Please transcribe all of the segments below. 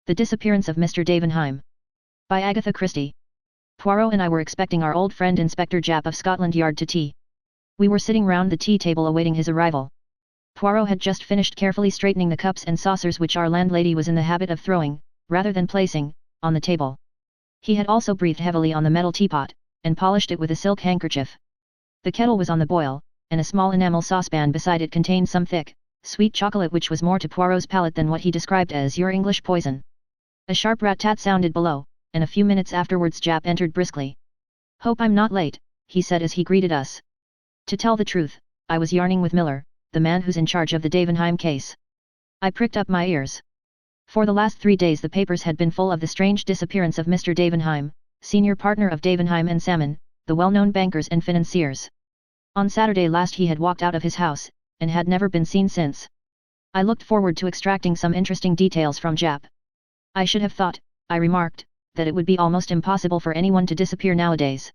The Disappearance of Mr Davenheim. By Agatha Christie. Poirot and I were expecting our old friend Inspector Japp of Scotland Yard to tea. We were sitting round the tea table awaiting his arrival. Poirot had just finished carefully straightening the cups and saucers which our landlady was in the habit of throwing, rather than placing, on the table. He had also breathed heavily on the metal teapot, and polished it with a silk handkerchief. The kettle was on the boil, and a small enamel saucepan beside it contained some thick, sweet chocolate which was more to Poirot's palate than what he described as your English poison. A sharp rat-tat sounded below, and a few minutes afterwards Japp entered briskly. "Hope I'm not late," he said as he greeted us. "To tell the truth, I was yarning with Miller, the man who's in charge of the Davenheim case." I pricked up my ears. For the last 3 days the papers had been full of the strange disappearance of Mr Davenheim, senior partner of Davenheim and Salmon, the well-known bankers and financiers. On Saturday last he had walked out of his house, and had never been seen since. I looked forward to extracting some interesting details from Japp. "I should have thought," I remarked, "that it would be almost impossible for anyone to disappear nowadays."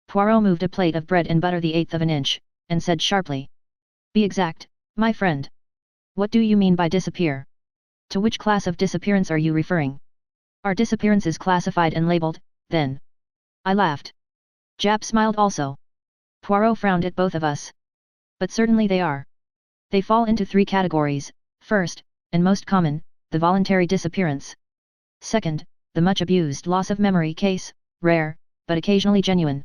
Poirot moved a plate of bread and butter the 1/8 of an inch, and said sharply, "Be exact, my friend. What do you mean by disappear? To which class of disappearance are you referring? Are disappearances classified and labelled, then?" I laughed. Japp smiled also. Poirot frowned at both of us. "But certainly they are. They fall into 3 categories: first, and most common, the voluntary disappearance. Second, the much abused loss of memory case, rare, but occasionally genuine.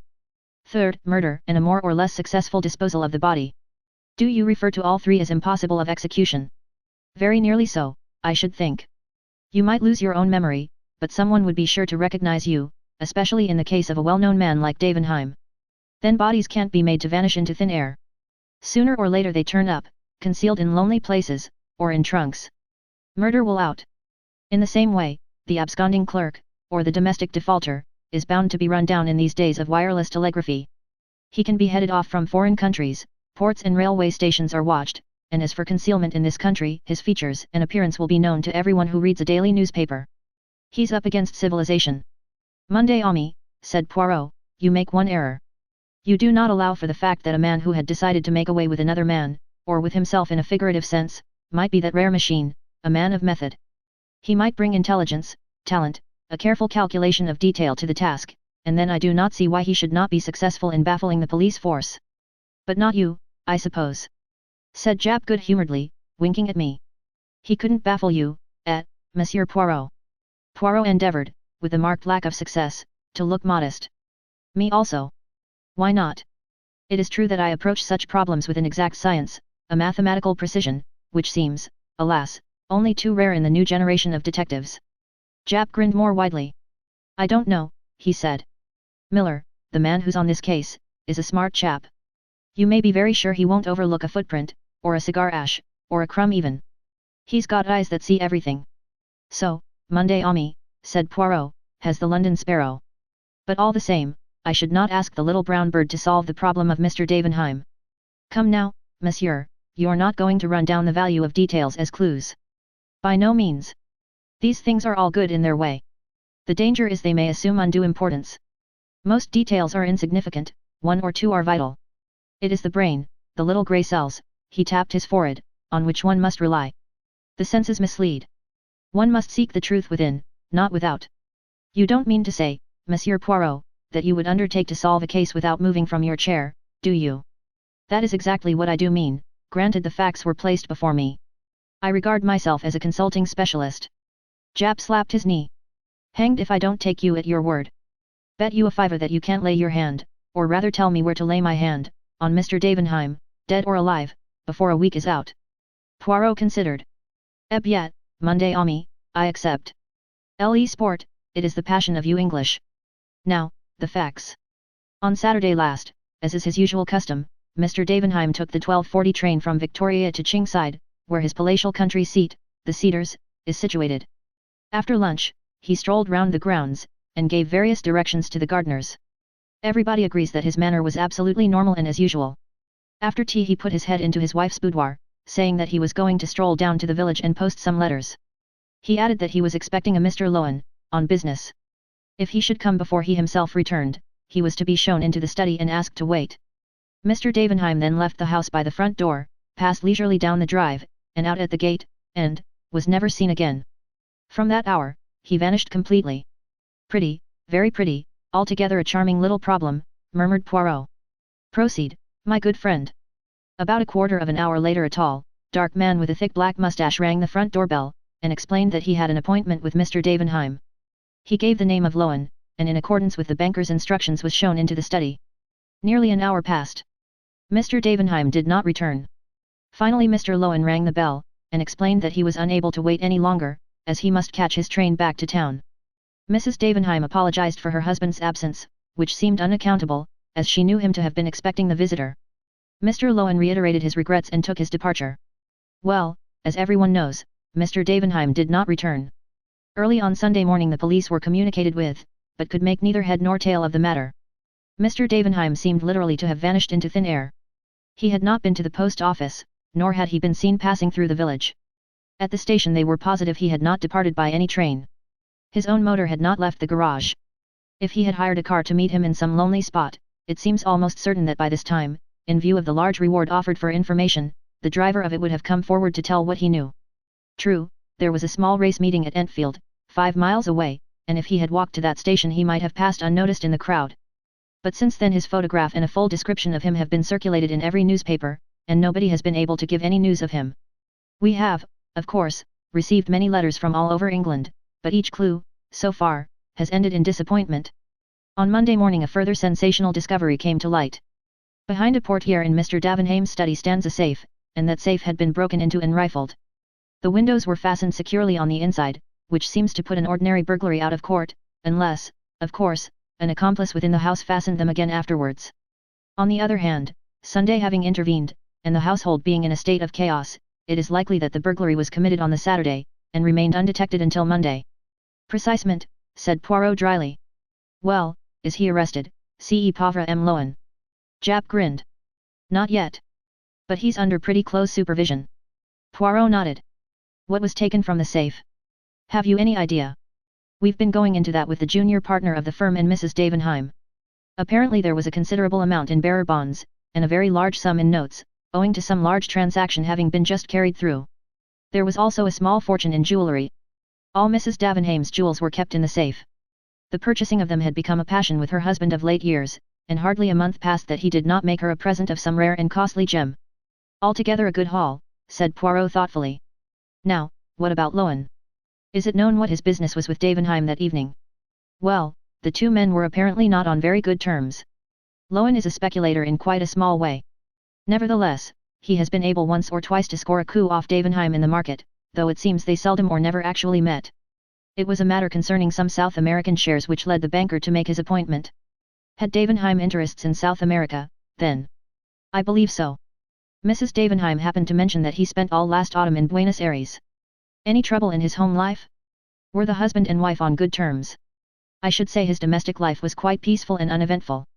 Third, murder and a more or less successful disposal of the body. Do you refer to all 3 as impossible of execution?" "Very nearly so, I should think. You might lose your own memory, but someone would be sure to recognize you, especially in the case of a well-known man like Davenheim. Then bodies can't be made to vanish into thin air. Sooner or later they turn up, concealed in lonely places, or in trunks. Murder will out. In the same way, the absconding clerk, or the domestic defaulter, is bound to be run down in these days of wireless telegraphy. He can be headed off from foreign countries, ports and railway stations are watched, and as for concealment in this country, his features and appearance will be known to everyone who reads a daily newspaper. He's up against civilization." "Monday Ami," said Poirot, "you make one error. You do not allow for the fact that a man who had decided to make away with another man, or with himself in a figurative sense, might be that rare machine, a man of method. He might bring intelligence, talent, a careful calculation of detail to the task, and then I do not see why he should not be successful in baffling the police force." "But not you, I suppose?" said Japp good-humouredly, winking at me. "He couldn't baffle you, Monsieur Poirot." Poirot endeavoured, with a marked lack of success, to look modest. "Me also. Why not? It is true that I approach such problems with an exact science, a mathematical precision, which seems, alas, only too rare in the new generation of detectives." Japp grinned more widely. "I don't know," he said. "Miller, the man who's on this case, is a smart chap. You may be very sure he won't overlook a footprint, or a cigar ash, or a crumb even. He's got eyes that see everything." "So, Monday Ami," said Poirot, "has the London Sparrow. But all the same, I should not ask the little brown bird to solve the problem of Mr Davenheim. Come now, monsieur, you're not going to run down the value of details as clues. By no means. These things are all good in their way. The danger is they may assume undue importance. Most details are insignificant, 1 or 2 are vital. It is the brain, the little grey cells," he tapped his forehead, "on which one must rely. The senses mislead. One must seek the truth within, not without. You don't mean to say, Monsieur Poirot, that you would undertake to solve a case without moving from your chair, do you?" "That is exactly what I do mean, granted the facts were placed before me. I regard myself as a consulting specialist." Japp slapped his knee. "Hanged if I don't take you at your word. Bet you a fiver that you can't lay your hand, or rather tell me where to lay my hand, on Mr Davenheim, dead or alive, before a week is out." Poirot considered. "Yet, Monday Ami, I accept. Le sport, it is the passion of you English. Now, the facts. On Saturday last, as is his usual custom, Mr Davenheim took the 12:40 train from Victoria to Chingside, where his palatial country seat, the Cedars, is situated. After lunch, he strolled round the grounds, and gave various directions to the gardeners. Everybody agrees that his manner was absolutely normal and as usual. After tea he put his head into his wife's boudoir, saying that he was going to stroll down to the village and post some letters. He added that he was expecting a Mr Lowen, on business. If he should come before he himself returned, he was to be shown into the study and asked to wait. Mr Davenheim then left the house by the front door, passed leisurely down the drive, and out at the gate, and was never seen again. From that hour, he vanished completely. Pretty, very pretty, altogether a charming little problem, murmured Poirot. Proceed, my good friend. About a quarter of an hour later a tall, dark man with a thick black mustache rang the front doorbell, and explained that he had an appointment with Mr. Davenheim. He gave the name of Lowen, and in accordance with the banker's instructions was shown into the study. Nearly an hour passed. Mr. Davenheim did not return. Finally Mr. Lowen rang the bell, and explained that he was unable to wait any longer, as he must catch his train back to town. Mrs. Davenheim apologized for her husband's absence, which seemed unaccountable, as she knew him to have been expecting the visitor. Mr. Lowen reiterated his regrets and took his departure. Well, as everyone knows, Mr. Davenheim did not return. Early on Sunday morning the police were communicated with, but could make neither head nor tail of the matter. Mr. Davenheim seemed literally to have vanished into thin air. He had not been to the post office, nor had he been seen passing through the village. At the station they were positive he had not departed by any train. His own motor had not left the garage. If he had hired a car to meet him in some lonely spot, it seems almost certain that by this time, in view of the large reward offered for information, the driver of it would have come forward to tell what he knew. True, there was a small race meeting at Entfield, 5 miles away, and if he had walked to that station he might have passed unnoticed in the crowd. But since then his photograph and a full description of him have been circulated in every newspaper, and nobody has been able to give any news of him. We have, of course, received many letters from all over England, but each clue, so far, has ended in disappointment. On Monday morning a further sensational discovery came to light. Behind a portiere in Mr. Davenheim's study stands a safe, and that safe had been broken into and rifled. The windows were fastened securely on the inside, which seems to put an ordinary burglary out of court, unless, of course, an accomplice within the house fastened them again afterwards. On the other hand, Sunday having intervened, and the household being in a state of chaos, it is likely that the burglary was committed on the Saturday, and remained undetected until Monday. Precisement, said Poirot dryly. Well, is he arrested, ce pauvre M. Lowen? Japp grinned. Not yet. But he's under pretty close supervision. Poirot nodded. What was taken from the safe? Have you any idea? We've been going into that with the junior partner of the firm and Mrs. Davenheim. Apparently there was a considerable amount in bearer bonds, and a very large sum in notes, owing to some large transaction having been just carried through. There was also a small fortune in jewellery. All Mrs. Davenheim's jewels were kept in the safe. The purchasing of them had become a passion with her husband of late years, and hardly a month passed that he did not make her a present of some rare and costly gem. Altogether a good haul, said Poirot thoughtfully. Now, what about Lowen? Is it known what his business was with Davenheim that evening? Well, the two men were apparently not on very good terms. Lowen is a speculator in quite a small way. Nevertheless, he has been able once or twice to score a coup off Davenheim in the market, though it seems they seldom or never actually met. It was a matter concerning some South American shares which led the banker to make his appointment. Had Davenheim interests in South America, then? I believe so. Mrs. Davenheim happened to mention that he spent all last autumn in Buenos Aires. Any trouble in his home life? Were the husband and wife on good terms? I should say his domestic life was quite peaceful and uneventful.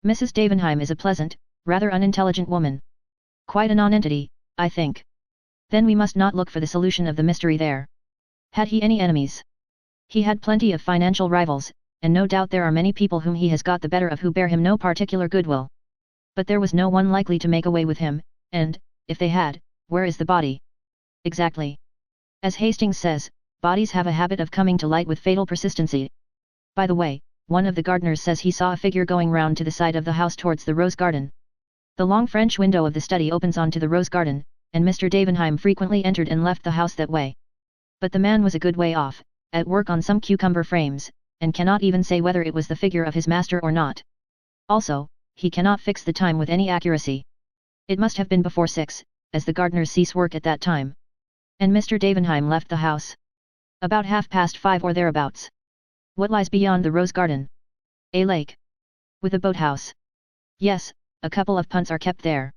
Mrs. Davenheim is a pleasant, rather unintelligent woman. Quite a non-entity, I think. Then we must not look for the solution of the mystery there. Had he any enemies? He had plenty of financial rivals, and no doubt there are many people whom he has got the better of who bear him no particular goodwill. But there was no one likely to make away with him, and, if they had, where is the body? Exactly. As Hastings says, bodies have a habit of coming to light with fatal persistency. By the way, one of the gardeners says he saw a figure going round to the side of the house towards the rose garden. The long French window of the study opens onto the rose garden, and Mr. Davenheim frequently entered and left the house that way. But the man was a good way off, at work on some cucumber frames, and cannot even say whether it was the figure of his master or not. Also, he cannot fix the time with any accuracy. It must have been before 6, as the gardeners cease work at that time. And Mr. Davenheim left the house about 5:30 or thereabouts. What lies beyond the rose garden? A lake. With a boathouse. Yes, a couple of punts are kept there.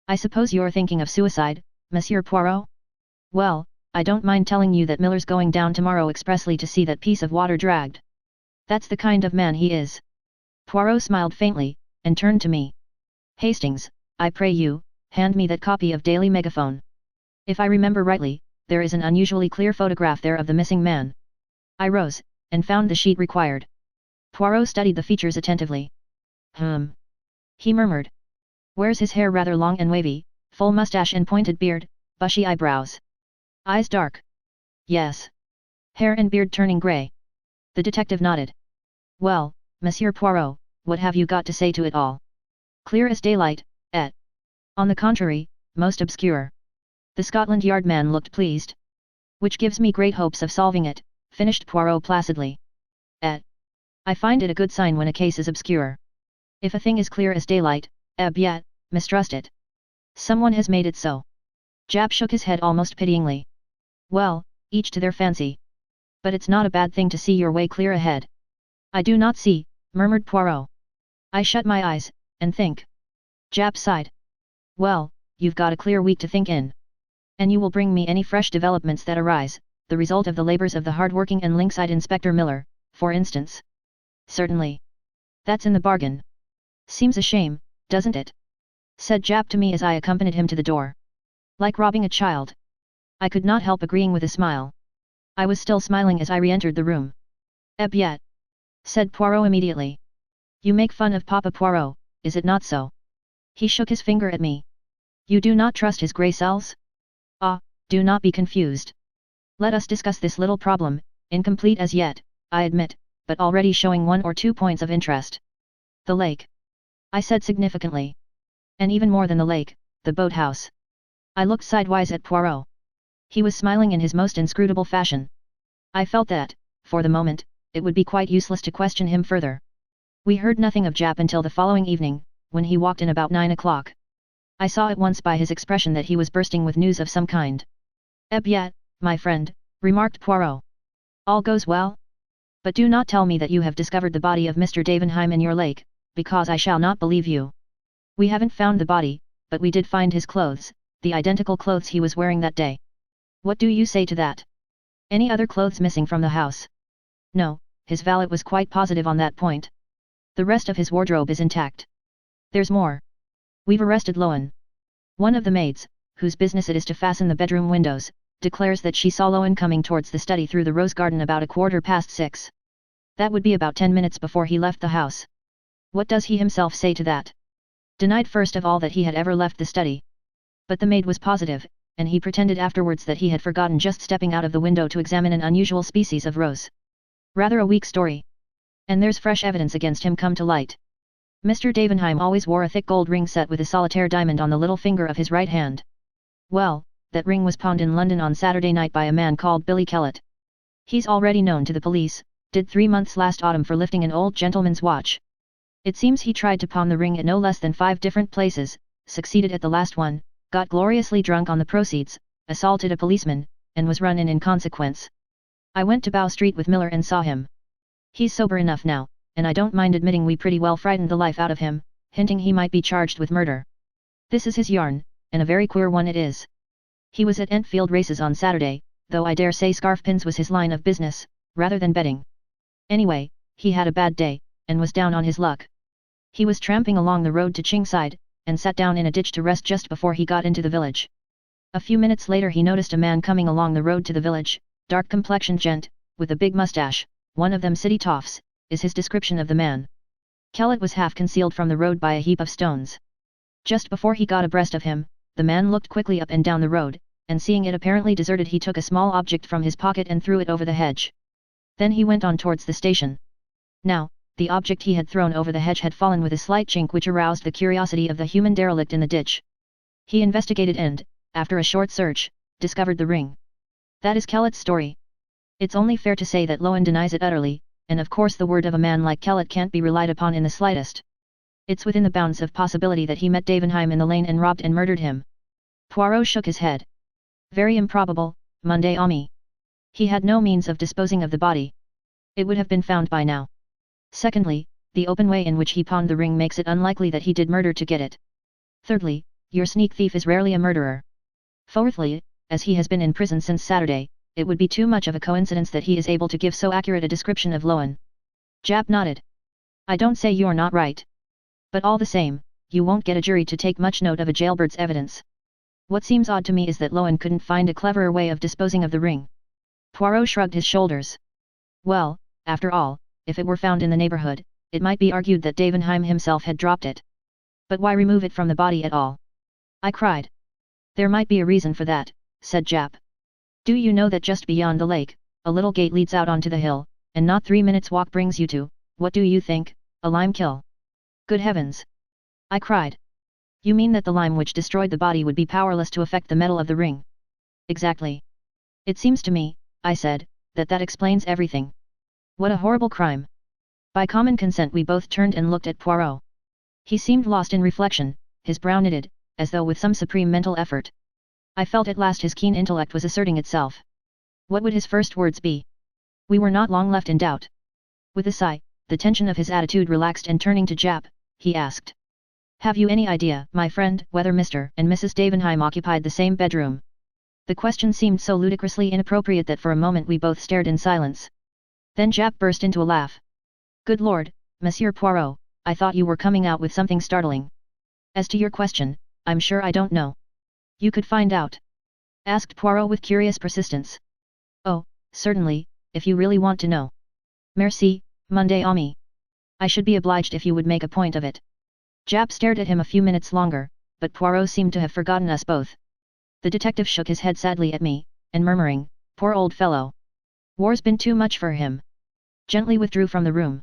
I suppose you're thinking of suicide, Monsieur Poirot? Well, I don't mind telling you that Miller's going down tomorrow expressly to see that piece of water dragged. That's the kind of man he is. Poirot smiled faintly, and turned to me. Hastings, I pray you, hand me that copy of Daily Megaphone. If I remember rightly, there is an unusually clear photograph there of the missing man. I rose, and found the sheet required. Poirot studied the features attentively. He murmured. Wears his hair rather long and wavy, full mustache and pointed beard, bushy eyebrows. Eyes dark. Yes. hair and beard turning grey. The detective nodded. Well, Monsieur Poirot, what have you got to say to it all? Clear as daylight, et. On the contrary, most obscure. The Scotland Yard man looked pleased. Which gives me great hopes of solving it, finished Poirot placidly. Et. I find it a good sign when a case is obscure. If a thing is clear as daylight, yet, mistrust it. Someone has made it so. Japp shook his head almost pityingly. Well, each to their fancy. But it's not a bad thing to see your way clear ahead. I do not see, murmured Poirot. I shut my eyes, and think. Japp sighed. Well, you've got a clear week to think in. And you will bring me any fresh developments that arise, the result of the labours of the hard-working and lynx-eyed Inspector Miller, for instance. Certainly. That's in the bargain. Seems a shame, doesn't it? Said Japp to me as I accompanied him to the door. Like robbing a child. I could not help agreeing with a smile. I was still smiling as I re-entered the room. Yet. Said Poirot immediately. You make fun of Papa Poirot, is it not so? He shook his finger at me. You do not trust his grey cells? Ah, do not be confused. Let us discuss this little problem, incomplete as yet, I admit, but already showing 1 or 2 points of interest. The lake. I said significantly. And even more than the lake, the boathouse. I looked sidewise at Poirot. He was smiling in his most inscrutable fashion. I felt that, for the moment, it would be quite useless to question him further. We heard nothing of Japp until the following evening, when he walked in about 9 o'clock. I saw at once by his expression that he was bursting with news of some kind. Yet, my friend, remarked Poirot. All goes well? But do not tell me that you have discovered the body of Mr. Davenheim in your lake, because I shall not believe you. We haven't found the body, but we did find his clothes, the identical clothes he was wearing that day. What do you say to that? Any other clothes missing from the house? No, his valet was quite positive on that point. The rest of his wardrobe is intact. There's more. We've arrested Lowen. One of the maids, whose business it is to fasten the bedroom windows, declares that she saw Lowen coming towards the study through the rose garden about 6:15. That would be about 10 minutes before he left the house. What does he himself say to that? Denied first of all that he had ever left the study. But the maid was positive, and he pretended afterwards that he had forgotten just stepping out of the window to examine an unusual species of rose. Rather a weak story. And there's fresh evidence against him come to light. Mr. Davenheim always wore a thick gold ring set with a solitaire diamond on the little finger of his right hand. Well, that ring was pawned in London on Saturday night by a man called Billy Kellett. He's already known to the police, did 3 months last autumn for lifting an old gentleman's watch. It seems he tried to pawn the ring at no less than 5 different places, succeeded at the last one, got gloriously drunk on the proceeds, assaulted a policeman, and was run in consequence. I went to Bow Street with Miller and saw him. He's sober enough now, and I don't mind admitting we pretty well frightened the life out of him, hinting he might be charged with murder. This is his yarn, and a very queer one it is. He was at Enfield races on Saturday, though I dare say scarf-pins was his line of business, rather than betting. Anyway, he had a bad day, and was down on his luck. He was tramping along the road to Chingside, and sat down in a ditch to rest just before he got into the village. A few minutes later he noticed a man coming along the road to the village, dark-complexioned gent, with a big mustache, one of them city toffs, is his description of the man. Kellett was half concealed from the road by a heap of stones. Just before he got abreast of him, the man looked quickly up and down the road, and seeing it apparently deserted he took a small object from his pocket and threw it over the hedge. Then he went on towards the station. Now, the object he had thrown over the hedge had fallen with a slight chink which aroused the curiosity of the human derelict in the ditch. He investigated and, after a short search, discovered the ring. That is Kellett's story. It's only fair to say that Lowen denies it utterly, and of course the word of a man like Kellett can't be relied upon in the slightest. It's within the bounds of possibility that he met Davenheim in the lane and robbed and murdered him. Poirot shook his head. Very improbable, mon ami. He had no means of disposing of the body. It would have been found by now. Secondly, the open way in which he pawned the ring makes it unlikely that he did murder to get it. Thirdly, your sneak thief is rarely a murderer. Fourthly, as he has been in prison since Saturday, it would be too much of a coincidence that he is able to give so accurate a description of Lowen. Japp nodded. I don't say you're not right. But all the same, you won't get a jury to take much note of a jailbird's evidence. What seems odd to me is that Lowen couldn't find a cleverer way of disposing of the ring. Poirot shrugged his shoulders. Well, after all, if it were found in the neighborhood, it might be argued that Davenheim himself had dropped it. But why remove it from the body at all? I cried. There might be a reason for that, said Japp. Do you know that just beyond the lake, a little gate leads out onto the hill, and not 3 minutes walk brings you to, what do you think, a lime kill? Good heavens! I cried. You mean that the lime which destroyed the body would be powerless to affect the metal of the ring? Exactly. It seems to me, I said, that explains everything. What a horrible crime! By common consent we both turned and looked at Poirot. He seemed lost in reflection, his brow knitted, as though with some supreme mental effort. I felt at last his keen intellect was asserting itself. What would his first words be? We were not long left in doubt. With a sigh, the tension of his attitude relaxed and turning to Jap, he asked. Have you any idea, my friend, whether Mr. and Mrs. Davenheim occupied the same bedroom? The question seemed so ludicrously inappropriate that for a moment we both stared in silence. Then Jap burst into a laugh. Good Lord, Monsieur Poirot, I thought you were coming out with something startling. As to your question, I'm sure I don't know. You could find out. Asked Poirot with curious persistence. Oh, certainly, if you really want to know. Merci, mon ami. I should be obliged if you would make a point of it. Jap stared at him a few minutes longer, but Poirot seemed to have forgotten us both. The detective shook his head sadly at me, and murmuring, poor old fellow. War's been too much for him. Gently withdrew from the room.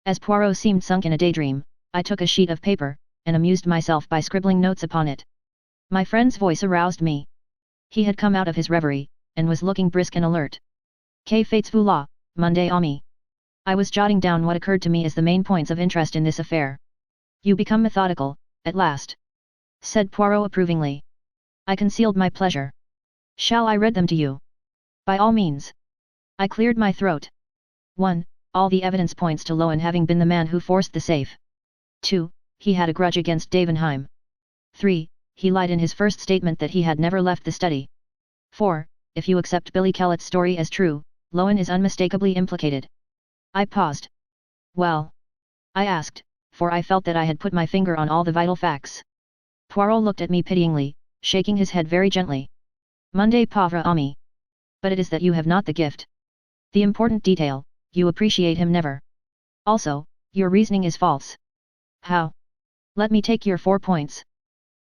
As Poirot seemed sunk in a daydream, I took a sheet of paper, and amused myself by scribbling notes upon it. My friend's voice aroused me. He had come out of his reverie, and was looking brisk and alert. Que faites-vous là, mon ami? I was jotting down what occurred to me as the main points of interest in this affair. You become methodical, at last, said Poirot approvingly. I concealed my pleasure. Shall I read them to you? By all means. I cleared my throat. 1. All the evidence points to Lowen having been the man who forced the safe. 2. He had a grudge against Davenheim. 3. He lied in his first statement that he had never left the study. 4. If you accept Billy Kellett's story as true, Lowen is unmistakably implicated. I paused. Well? I asked, for I felt that I had put my finger on all the vital facts. Poirot looked at me pityingly, shaking his head very gently. Mon pauvre ami. But it is that you have not the gift. The important detail, you appreciate him never. Also, your reasoning is false. How? Let me take your 4 points.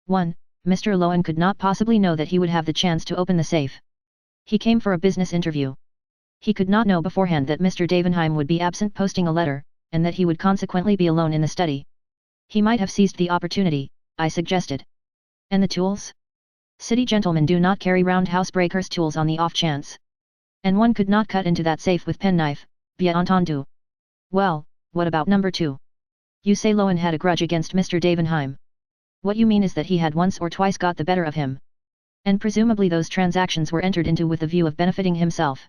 1. Mr. Lowen could not possibly know that he would have the chance to open the safe. He came for a business interview. He could not know beforehand that Mr. Davenheim would be absent posting a letter, and that he would consequently be alone in the study. He might have seized the opportunity, I suggested. And the tools? City gentlemen do not carry round housebreakers' tools on the off chance. And one could not cut into that safe with penknife, bien entendu. Well, what about number 2? You say Lowen had a grudge against Mr. Davenheim. What you mean is that he had once or twice got the better of him. And presumably those transactions were entered into with the view of benefiting himself.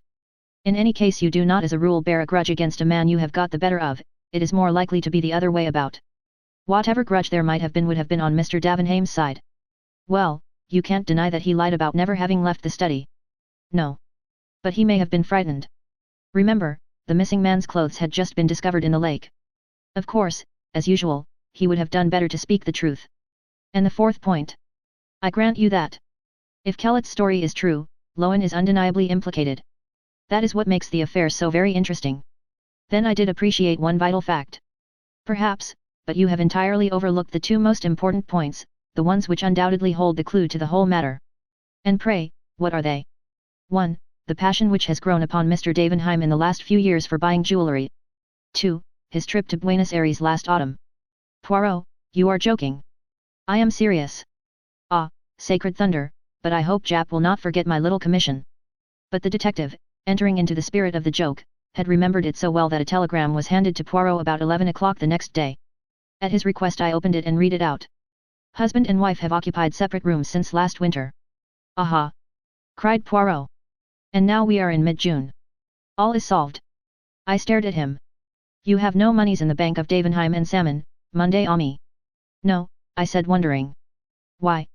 In any case you do not as a rule bear a grudge against a man you have got the better of, it is more likely to be the other way about. Whatever grudge there might have been would have been on Mr. Davenheim's side. Well, you can't deny that he lied about never having left the study. No. But he may have been frightened. Remember, the missing man's clothes had just been discovered in the lake. Of course, as usual, he would have done better to speak the truth. And the 4th point? I grant you that. If Kellett's story is true, Lowen is undeniably implicated. That is what makes the affair so very interesting. Then I did appreciate one vital fact. Perhaps, but you have entirely overlooked the 2 most important points, the ones which undoubtedly hold the clue to the whole matter. And pray, what are they? 1. The passion which has grown upon Mr. Davenheim in the last few years for buying jewellery. 2. His trip to Buenos Aires last autumn. Poirot, you are joking. I am serious. Ah, sacred thunder, but I hope Jap will not forget my little commission. But the detective, entering into the spirit of the joke, had remembered it so well that a telegram was handed to Poirot about 11 o'clock the next day. At his request I opened it and read it out. Husband and wife have occupied separate rooms since last winter. Aha! Cried Poirot. And now we are in mid-June. All is solved. I stared at him. You have no moneys in the bank of Davenheim and Salmon, mon ami. No, I said wondering. Why?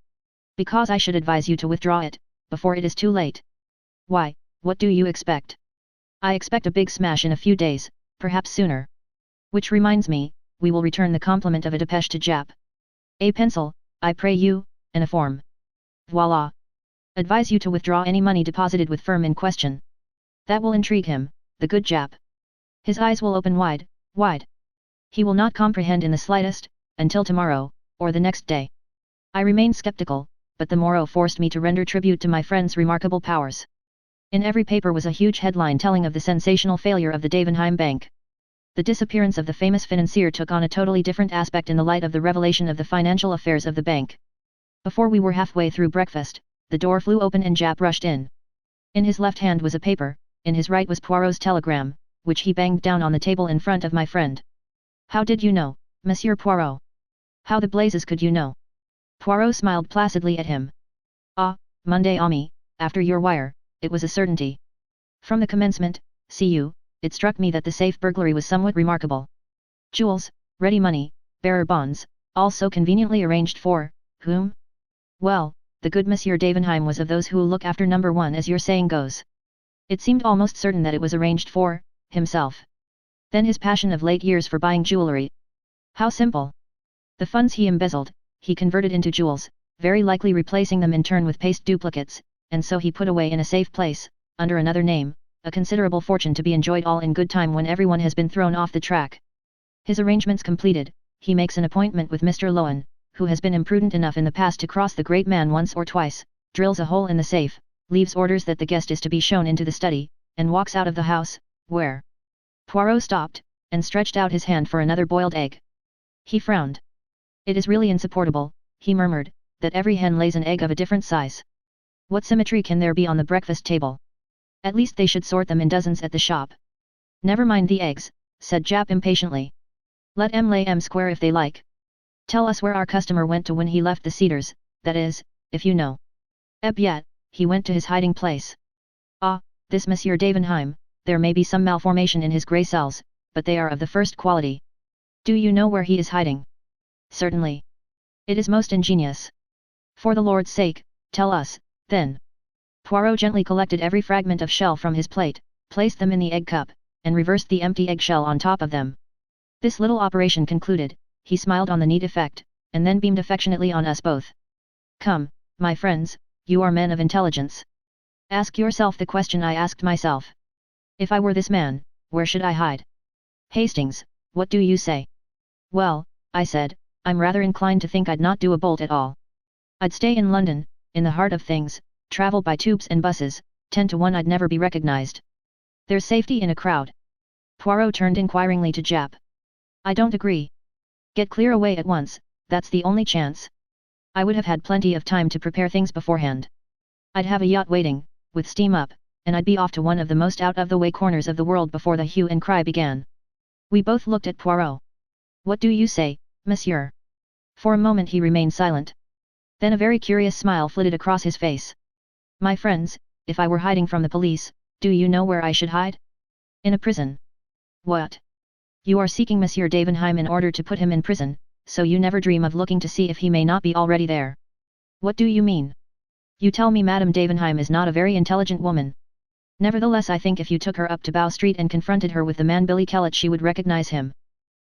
Because I should advise you to withdraw it, before it is too late. Why, what do you expect? I expect a big smash in a few days, perhaps sooner. Which reminds me, we will return the compliment of a depeche to Jap. A pencil, I pray you, and a form. Voila. Advise you to withdraw any money deposited with firm in question. That will intrigue him, the good Jap. His eyes will open wide, wide. He will not comprehend in the slightest, until tomorrow, or the next day. I remained skeptical, but the morrow forced me to render tribute to my friend's remarkable powers. In every paper was a huge headline telling of the sensational failure of the Davenheim Bank. The disappearance of the famous financier took on a totally different aspect in the light of the revelation of the financial affairs of the bank. Before we were halfway through breakfast, the door flew open and Japp rushed in. In his left hand was a paper, in his right was Poirot's telegram, which he banged down on the table in front of my friend. "How did you know, Monsieur Poirot? How the blazes could you know?" Poirot smiled placidly at him. "Ah, Monday Ami, after your wire, it was a certainty. From the commencement, see you, it struck me that the safe burglary was somewhat remarkable. Jewels, ready money, bearer bonds, all so conveniently arranged for, whom? Well, the good Monsieur Davenheim was of those who look after number one, as your saying goes. It seemed almost certain that it was arranged for himself. Then his passion of late years for buying jewellery. How simple! The funds he embezzled, he converted into jewels, very likely replacing them in turn with paste duplicates, and so he put away in a safe place, under another name, a considerable fortune to be enjoyed all in good time when everyone has been thrown off the track. His arrangements completed, he makes an appointment with Mr. Lowen, who has been imprudent enough in the past to cross the great man once or twice, drills a hole in the safe, leaves orders that the guest is to be shown into the study, and walks out of the house, where Poirot stopped, and stretched out his hand for another boiled egg. He frowned. "It is really insupportable," he murmured, "that every hen lays an egg of a different size. What symmetry can there be on the breakfast table? At least they should sort them in dozens at the shop." "Never mind the eggs," said Japp impatiently. "Let 'em lay 'em square if they like. Tell us where our customer went to when he left the Cedars, that is, if you know." "Yet, he went to his hiding place." "Ah, this Monsieur Davenheim, there may be some malformation in his grey cells, but they are of the first quality. Do you know where he is hiding?" "Certainly. It is most ingenious." "For the Lord's sake, tell us, then." Poirot gently collected every fragment of shell from his plate, placed them in the egg cup, and reversed the empty eggshell on top of them. This little operation concluded, he smiled on the neat effect, and then beamed affectionately on us both. "Come, my friends, you are men of intelligence. Ask yourself the question I asked myself. If I were this man, where should I hide? Hastings, what do you say?" "Well," I said, "I'm rather inclined to think I'd not do a bolt at all. I'd stay in London, in the heart of things, travel by tubes and buses, 10 to 1 I'd never be recognized. There's safety in a crowd." Poirot turned inquiringly to Japp. "I don't agree. Get clear away at once, that's the only chance. I would have had plenty of time to prepare things beforehand. I'd have a yacht waiting, with steam up, and I'd be off to one of the most out-of-the-way corners of the world before the hue and cry began." We both looked at Poirot. "What do you say, monsieur?" For a moment he remained silent. Then a very curious smile flitted across his face. "My friends, if I were hiding from the police, do you know where I should hide? In a prison." "What? You are seeking Monsieur Davenheim in order to put him in prison, so you never dream of looking to see if he may not be already there. What do you mean? You tell me Madame Davenheim is not a very intelligent woman. Nevertheless I think if you took her up to Bow Street and confronted her with the man Billy Kellett she would recognize him.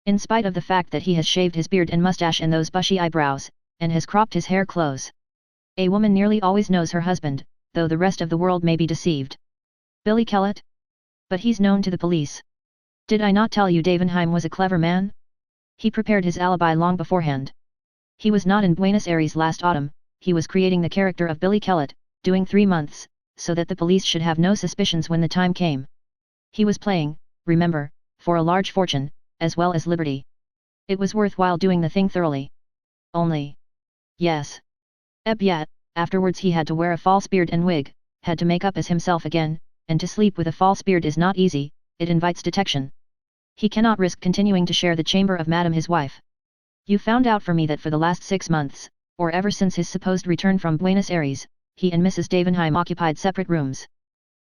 In spite of the fact that he has shaved his beard and mustache and those bushy eyebrows, and has cropped his hair close. A woman nearly always knows her husband, though the rest of the world may be deceived. Billy Kellett? But he's known to the police. Did I not tell you Davenheim was a clever man? He prepared his alibi long beforehand. He was not in Buenos Aires last autumn, he was creating the character of Billy Kellett, doing 3 months, so that the police should have no suspicions when the time came. He was playing, remember, for a large fortune, as well as liberty. It was worthwhile doing the thing thoroughly. Only. Yes. Yet, afterwards he had to wear a false beard and wig, had to make up as himself again, and to sleep with a false beard is not easy, it invites detection. He cannot risk continuing to share the chamber of Madame his wife. You found out for me that for the last 6 months, or ever since his supposed return from Buenos Aires, he and Mrs. Davenheim occupied separate rooms.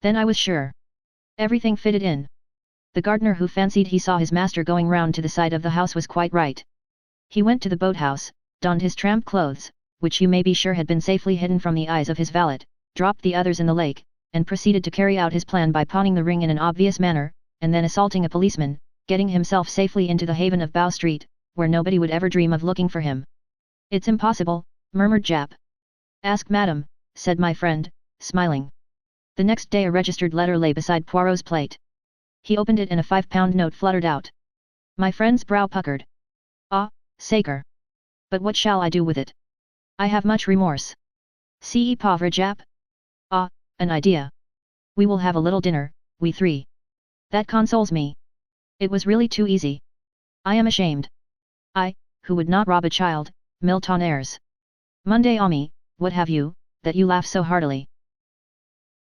Then I was sure. Everything fitted in. The gardener who fancied he saw his master going round to the side of the house was quite right. He went to the boathouse, donned his tramp clothes, which you may be sure had been safely hidden from the eyes of his valet, dropped the others in the lake, and proceeded to carry out his plan by pawning the ring in an obvious manner, and then assaulting a policeman, getting himself safely into the haven of Bow Street, where nobody would ever dream of looking for him. It's impossible, murmured Japp. Ask Madame, said my friend, smiling. The next day a registered letter lay beside Poirot's plate. He opened it and a 5-pound note fluttered out. My friend's brow puckered. Ah, sacre! But what shall I do with it? I have much remorse. C'est pauvre Japp? Ah, an idea. We will have a little dinner, we three. That consoles me. It was really too easy. I am ashamed. I, who would not rob a child, Milton airs. Monday Ami, what have you, that you laugh so heartily?